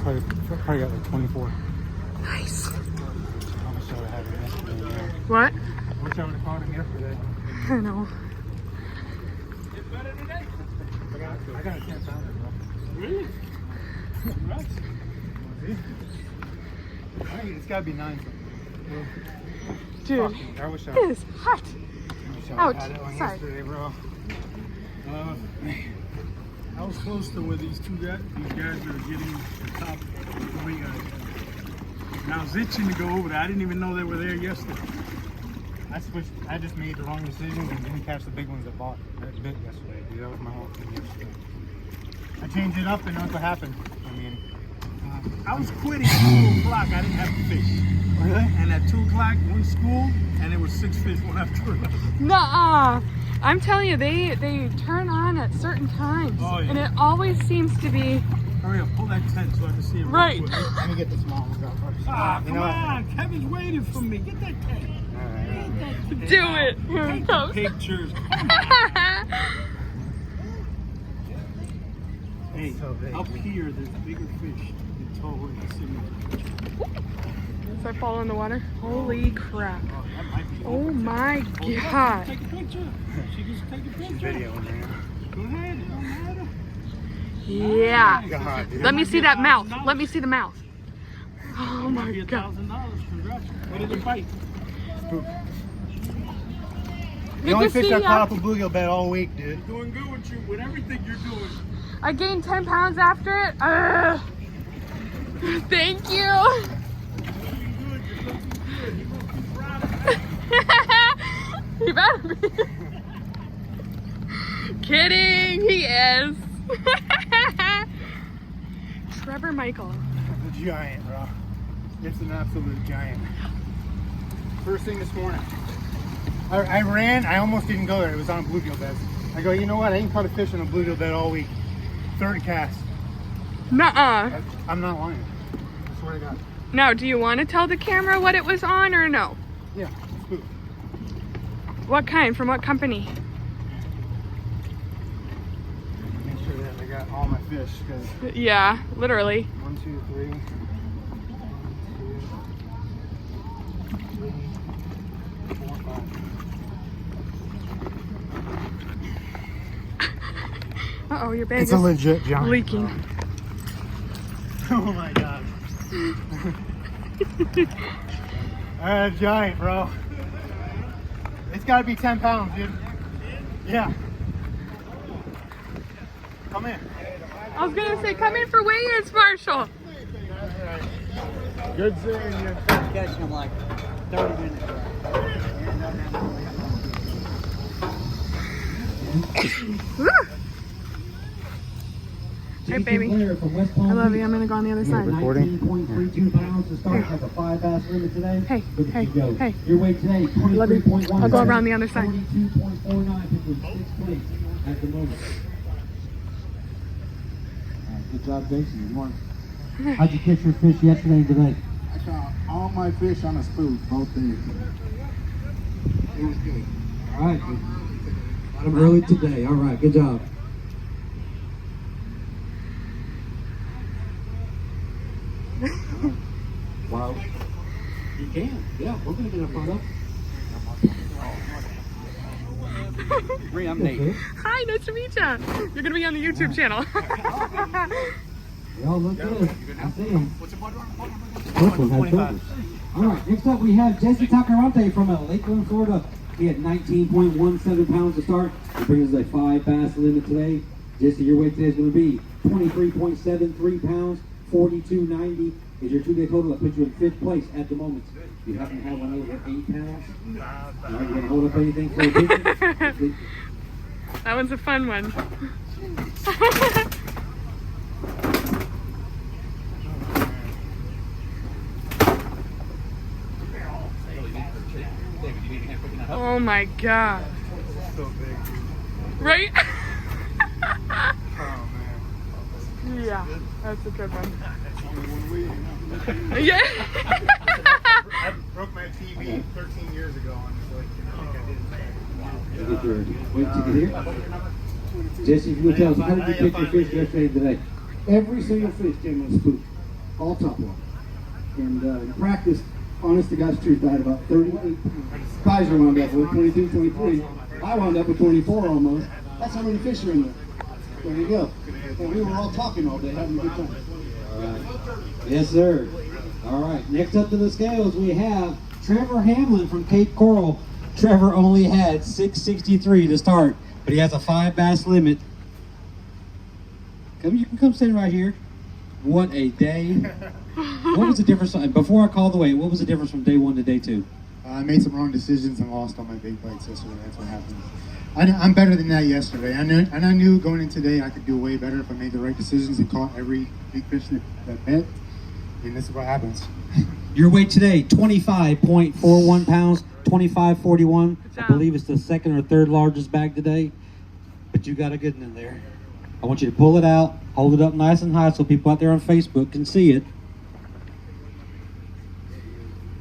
Probably got like 24. Nice. I wish I would have had him yesterday. Man. What? I wish I would have caught him yesterday. I know. I got a 10 pounder, bro. Really? Congrats. I think it's gotta be 9 something. Dude, I wish I it is hot. had it on Outside. yesterday, bro. I was close to where these guys are getting the top 3 guys. And I was itching to go over there. I didn't even know they were there yesterday. I just made the wrong decisions and didn't catch the big ones that bit yesterday, dude. That was my whole thing yesterday. I changed it up and look what happened. I mean, I was quitting at 2 o'clock. I didn't have to fish. really? And at 2 o'clock, one school, and there was 6 fish one after another. Nuh-uh. I'm telling you, they turn on at certain times. Oh, yeah. And it always seems to be... Hurry up, pull that tent so I can see it. real Right. quick. Let me get the small ones out first. Ah, You come know what? on. Kevin's waiting for me. Get that tent. Do it. Here it Take comes. pictures. Hey, So big. up here, there's bigger fish in Toho and Kissimmee. If I fall in the water, holy crap. Oh, that might be Oh over. my Hold up, god. Take a picture. She can take a picture. Video in there. Go ahead. It don't matter. Yeah. God, dude. Let me see that mouth. Let me see the mouth. Oh It might my be god. $1,000. Congrats. What did it bite? Spook. Good The only to fish see I ya. caught up a bluegill bed all week, dude. Doing good with you, with everything you're doing. I gained 10 pounds after it. Thank you. You're looking good. You're looking good. He must be proud of you. He better be. Kidding, he is. Trevor Michael. The giant, bro. It's an absolute giant. First thing this morning. I ran, I almost didn't go there. It was on bluegill beds. I go, you know what? I ain't caught a fish on a bluegill bed all week. 3rd cast. Nuh-uh. I'm not lying. I swear to God. Now, do you want to tell the camera what it was on or no? Yeah, spook. What kind? From what company? Make sure that I got all my fish, because Yeah, literally. 1, 2, 3. 1, 2, 3, 4, 5. Uh-oh, your bag It's is a legit giant. leaking. Oh my God. Giant, bro. It's got to be 10 pounds, dude. Yeah. Come in. I was gonna say, come in for weigh-ins, Marshall. Good seeing you. Catching them like 30 minutes. Woo. Hey, baby. I love you. I'm gonna go on the other side. Recording? 19.32 pounds to start. Has a 5 bass limit today. Hey, Look at hey, you go. hey. Your weight today, Love you. 23.1. I'll go around the other side. 42.49. Picked with 6th place at the moment. Good job, Jason. Good morning. How'd you catch your fish yesterday and today? I caught all my fish on a spook both days. It was good. All right. Got them early today. All right. Good job. Wow. You can. Yeah, we're going to get a photo. I'm Nate. Hi, nice to meet you. You're gonna be on the YouTube channel. They all look good. I see them. What's your bottom? This one has shoulders. All right, next up we have Jesse Tacarante from Lakeland, Florida. He had 19.17 pounds to start. It brings us a 5 bass limit today. Jesse, your weight today is going to be 23.73 pounds, 42.90 is your 2-day total. That puts you in 5th place at the moment. You happen to have one over 8 pounds. All right, you going to hold up anything for a picture? That one's a fun one. Oh my god. So big. Right? Oh man. Yeah, that's a good one. Only 1 week. Yeah. I broke my TV 13 years ago, and it's like, I think I did. Get your weight ticket here. Jesse, if you would tell us, how did you catch your fish yesterday and today? Every single fish came on a spook. all top water. And in practice, honest to God's truth, I had about 38 pounds. Kaiser wound up with 22, 23. I wound up with 24 almost. That's how many fish are in there. There you go. And we were all talking all day, having a good time. All right. Yes, sir. All right. Next up to the scales, we have Trevor Hamlin from Cape Coral. Trevor only had 663 to start, but he has a 5 bass limit. You can come stand right here. What a day. What was the difference? Before I called the weight, what was the difference from day 1 to day 2? I made some wrong decisions and lost all my big bites yesterday. That's what happened. I'm better than that yesterday. I knew going in today I could do way better if I made the right decisions and caught every big fish that bit. And this is what happens. Your weight today, 25.41 pounds, 25.41. I believe it's the second or third largest bag today, but you got a good one in there. I want you to pull it out, hold it up nice and high so people out there on Facebook can see it.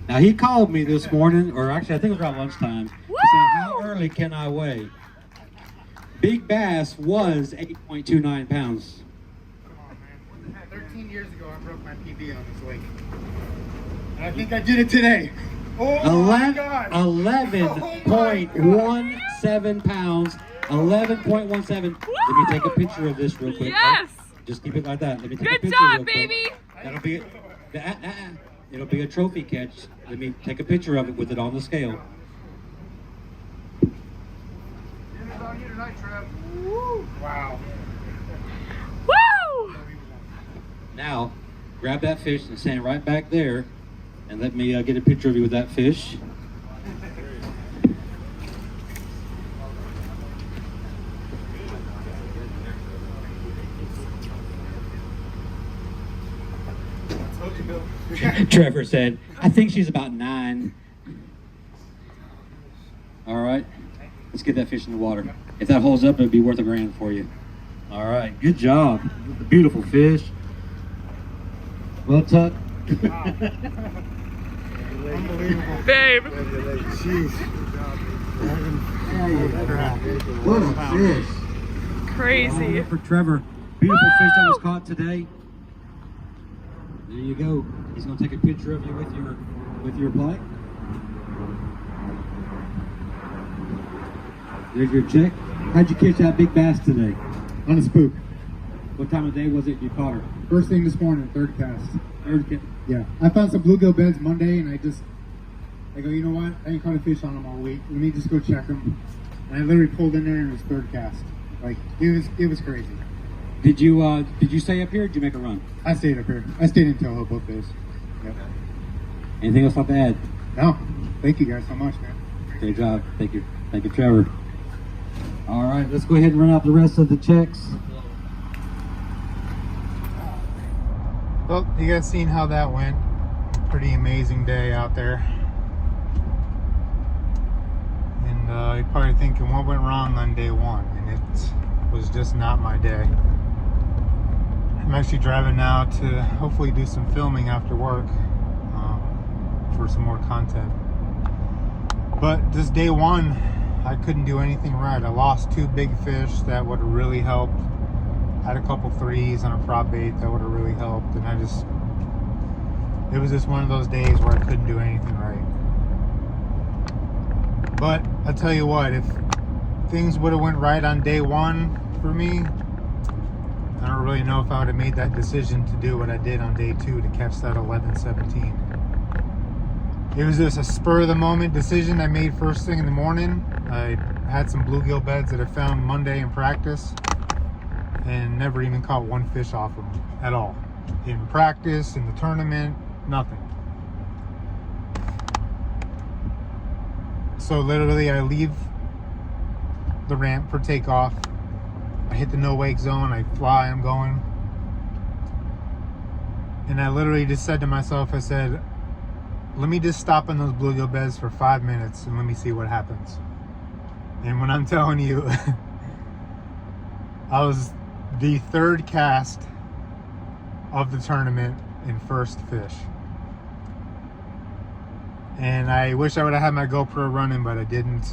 Now he called me this morning, or actually I think it was around lunchtime. He said, how early can I weigh? Big bass was 8.29 pounds. Come on, man. 13 years ago I broke my PB on this lake. And I think I did it today. Oh my God. 11.17 pounds. 11.17. Let me take a picture of this real quick. Yes. Just keep it like that. Let me take a Good picture job, real quick. baby. That'll be it. It'll be a trophy catch. Let me take a picture of it with it on the scale. Wow. Woo! Now, grab that fish and stand right back there, and let me get a picture of you with that fish. Trevor said, I think she's about 9. All right, let's get that fish in the water. If that holds up, it'd be worth $1,000 for you. All right, good job. Beautiful fish. Well tucked. Unbelievable. Babe. Jeez. What a fish. Crazy. For Trevor, beautiful fish that was caught today. There you go. He's going to take a picture of you with your plate. There's your check. How'd you catch that big bass today? On a spook. What time of day was it you caught her? First thing this morning, third cast. Third cast. Yeah. I found some bluegill beds Monday and I go, you know what? I ain't caught a fish on them all week. Let me just go check them. And I literally pulled in there and it was third cast. Like, it was crazy. Did you stay up here or did you make a run? I stayed up here. I stayed in Toho both days. Yep. Anything else to add? No. Thank you guys so much, man. Great job. Thank you. Thank you, Trevor. All right, let's go ahead and run out the rest of the checks. Well, you guys seen how that went. Pretty amazing day out there. And you're probably thinking, what went wrong on day 1? And it was just not my day. I'm actually driving now to hopefully do some filming after work for some more content. But this day 1, I couldn't do anything right. I lost 2 big fish that would have really helped. Had a couple 3s on a prop bait that would have really helped. And it was just one of those days where I couldn't do anything right. But I tell you what, if things would have went right on day 1 for me, I don't really know if I would have made that decision to do what I did on day 2 to catch that 11-17. It was just a spur of the moment decision I made first thing in the morning. I had some bluegill beds that I found Monday in practice and never even caught one fish off them at all. In practice, in the tournament, nothing. So literally I leave the ramp for takeoff. I hit the no wake zone, I fly, I'm going. And I literally just said to myself, I said, let me just stop in those bluegill beds for 5 minutes and let me see what happens. And when I'm telling you, I was the 3rd cast of the tournament in first fish. And I wish I would have had my GoPro running, but I didn't.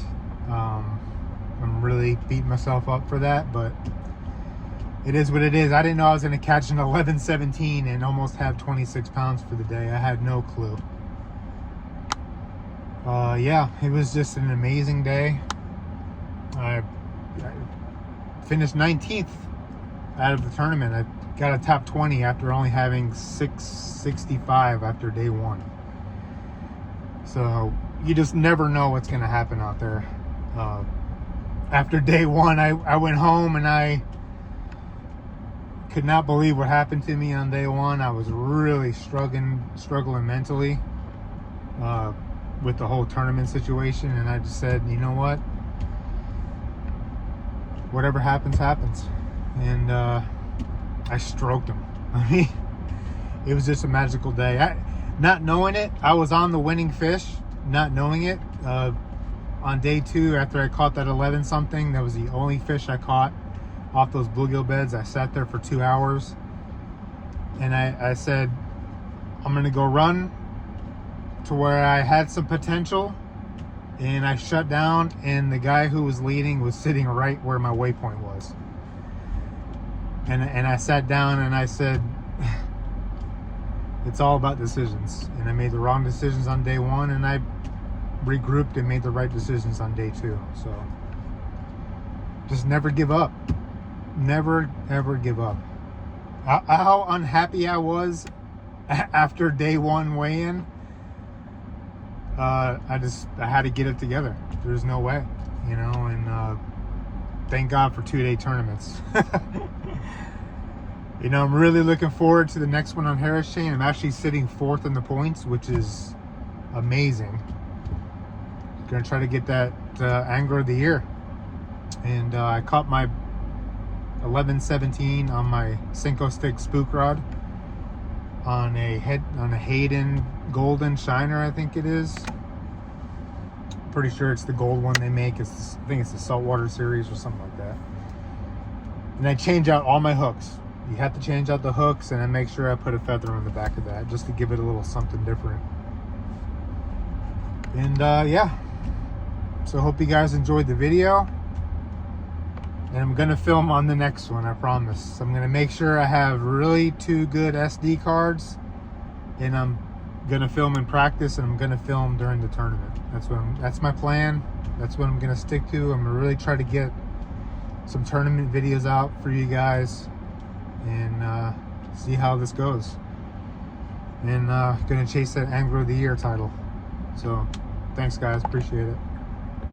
I'm really beating myself up for that, but it is what it is. I didn't know I was going to catch an 11-17 and almost have 26 pounds for the day. I had no clue. Yeah, it was just an amazing day. I finished 19th out of the tournament. I got a top 20 after only having 665 after day one. So you just never know what's going to happen out there. After day one, I went home and I could not believe what happened to me on day one. I was really struggling mentally with the whole tournament situation, and I just said, you know what? Whatever happens, happens. And I stroked him. I mean, it was just a magical day. Not knowing it, I was on the winning fish, not knowing it. On day two, after I caught that 11 something, that was the only fish I caught off those bluegill beds. I sat there for 2 hours, and I said, I'm gonna go run to where I had some potential, and I shut down, and the guy who was leading was sitting right where my waypoint was. And I sat down and I said, it's all about decisions. And I made the wrong decisions on day one, and I regrouped and made the right decisions on day two. So just never give up. Never ever give up. How unhappy I was after day one weigh-in. I had to get it together. There's no way, you know, and thank God for 2-day tournaments. You know, I'm really looking forward to the next one on Harris Chain. I'm actually sitting 4th in the points, which is amazing. Gonna try to get that angler of the year. And I caught my 11-17 on my Cinco stick spook rod on a Hayden Golden Shiner, I think it is. Pretty sure it's the gold one they make. I think it's the saltwater series or something like that. And I change out all my hooks. You have to change out the hooks, and I make sure I put a feather on the back of that just to give it a little something different. And yeah, so hope you guys enjoyed the video. And I'm gonna film on the next one, I promise. I'm gonna make sure I have really 2 good SD cards, and I'm gonna film in practice, and I'm gonna film during the tournament. That's my plan. That's what I'm gonna stick to. I'm gonna really try to get some tournament videos out for you guys, and see how this goes. And gonna chase that Angler of the Year title. So thanks guys, appreciate it.